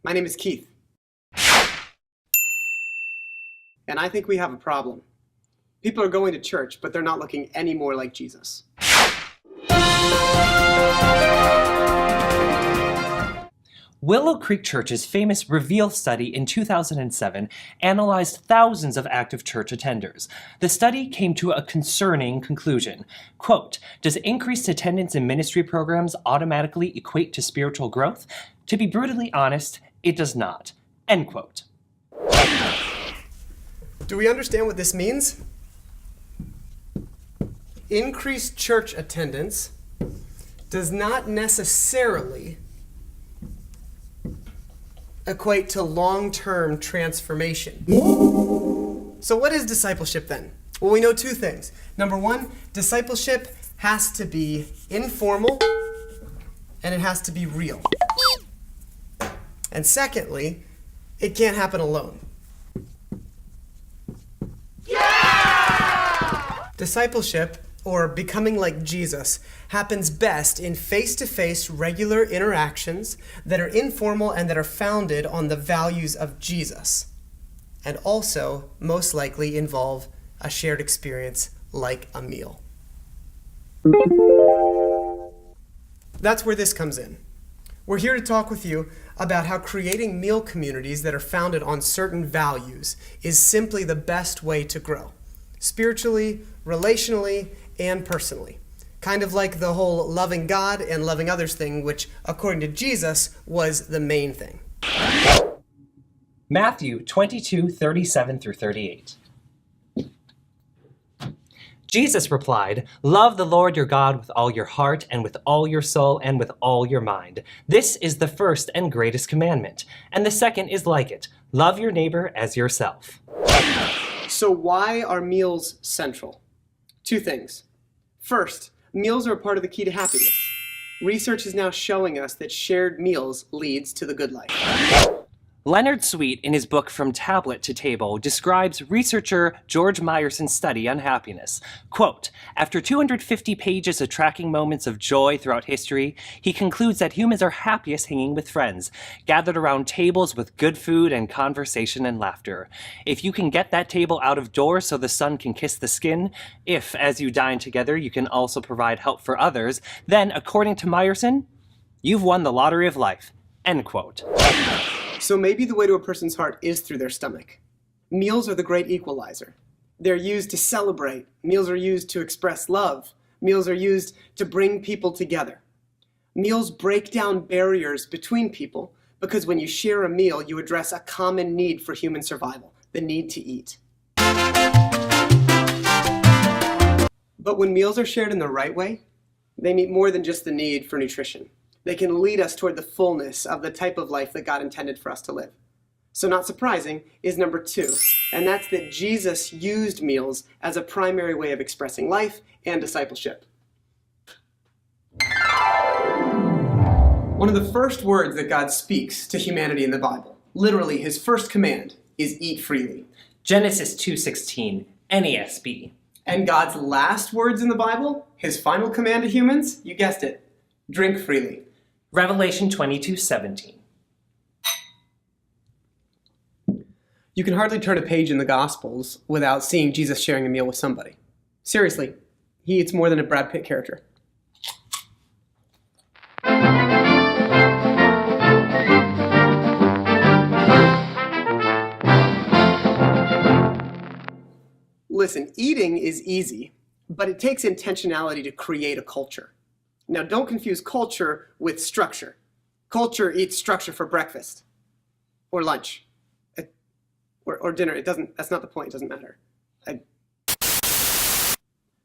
My name is Keith. And I think we have a problem. People are going to church, but they're not looking any more like Jesus. Willow Creek Church's famous Reveal study in 2007 analyzed thousands of active church attenders. The study came to a concerning conclusion. Quote, "Does increased attendance in ministry programs automatically equate to spiritual growth? To be brutally honest, it does not." End quote. Do we understand what this means? Increased church attendance does not necessarily equate to long-term transformation. So what is discipleship then? Well, we know two things. Number one, discipleship has to be informal and it has to be real. And secondly, it can't happen alone. Yeah! Discipleship, or becoming like Jesus, happens best in face-to-face regular interactions that are informal and that are founded on the values of Jesus, and also most likely involve a shared experience like a meal. That's where this comes in. We're here to talk with you about how creating meal communities that are founded on certain values is simply the best way to grow, spiritually, relationally, and personally. Kind of like the whole loving God and loving others thing, which, according to Jesus, was the main thing. Matthew 22:37 through 38. Jesus replied, "Love the Lord your God with all your heart and with all your soul and with all your mind. This is the first and greatest commandment. And the second is like it. Love your neighbor as yourself." So why are meals central? Two things. First, meals are a part of the key to happiness. Research is now showing us that shared meals leads to the good life. Leonard Sweet, in his book From Tablet to Table, describes researcher George Myerson's study on happiness. Quote, "After 250 pages of tracking moments of joy throughout history, he concludes that humans are happiest hanging with friends, gathered around tables with good food and conversation and laughter. If you can get that table out of doors so the sun can kiss the skin, if, as you dine together, you can also provide help for others, then, according to Myerson, you've won the lottery of life." End quote. So maybe the way to a person's heart is through their stomach. Meals are the great equalizer. They're used to celebrate. Meals are used to express love. Meals are used to bring people together. Meals break down barriers between people because when you share a meal, you address a common need for human survival, the need to eat. But when meals are shared in the right way, they meet more than just the need for nutrition. They can lead us toward the fullness of the type of life that God intended for us to live. So not surprising is number two, and that's that Jesus used meals as a primary way of expressing life and discipleship. One of the first words that God speaks to humanity in the Bible, literally his first command, is eat freely. Genesis 2:16, NASB. And God's last words in the Bible, his final command to humans, you guessed it, drink freely. Revelation 22:17. You can hardly turn a page in the Gospels without seeing Jesus sharing a meal with somebody. Seriously, he eats more than a Brad Pitt character. Listen, eating is easy, but it takes intentionality to create a culture. Now, don't confuse culture with structure. Culture eats structure for breakfast or lunch or dinner. That's not the point. It doesn't matter.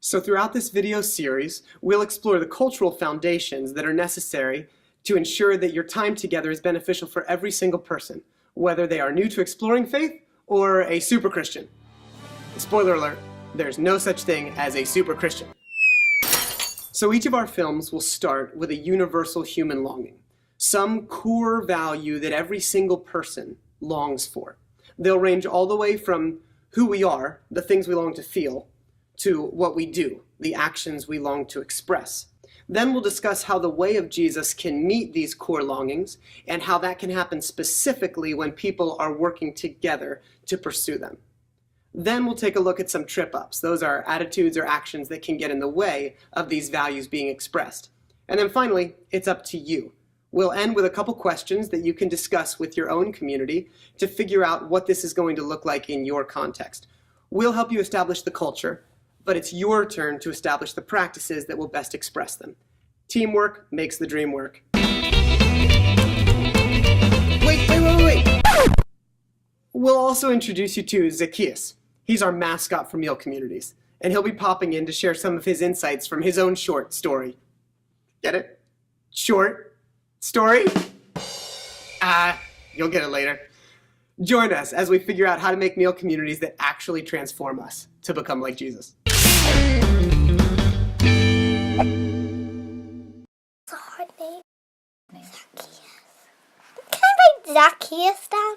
So throughout this video series, we'll explore the cultural foundations that are necessary to ensure that your time together is beneficial for every single person, whether they are new to exploring faith or a super Christian. Spoiler alert, there's no such thing as a super Christian. So each of our films will start with a universal human longing, some core value that every single person longs for. They'll range all the way from who we are, the things we long to feel, to what we do, the actions we long to express. Then we'll discuss how the way of Jesus can meet these core longings and how that can happen specifically when people are working together to pursue them. Then we'll take a look at some trip-ups. Those are attitudes or actions that can get in the way of these values being expressed. And then finally, it's up to you. We'll end with a couple questions that you can discuss with your own community to figure out what this is going to look like in your context. We'll help you establish the culture, but it's your turn to establish the practices that will best express them. Teamwork makes the dream work. Wait. We'll also introduce you to Zacchaeus. He's our mascot for Meal Communities, and he'll be popping in to share some of his insights from his own short story. Get it? Short story? You'll get it later. Join us as we figure out how to make meal communities that actually transform us to become like Jesus. It's a hard name. Zacchaeus. Can I write Zacchaeus down?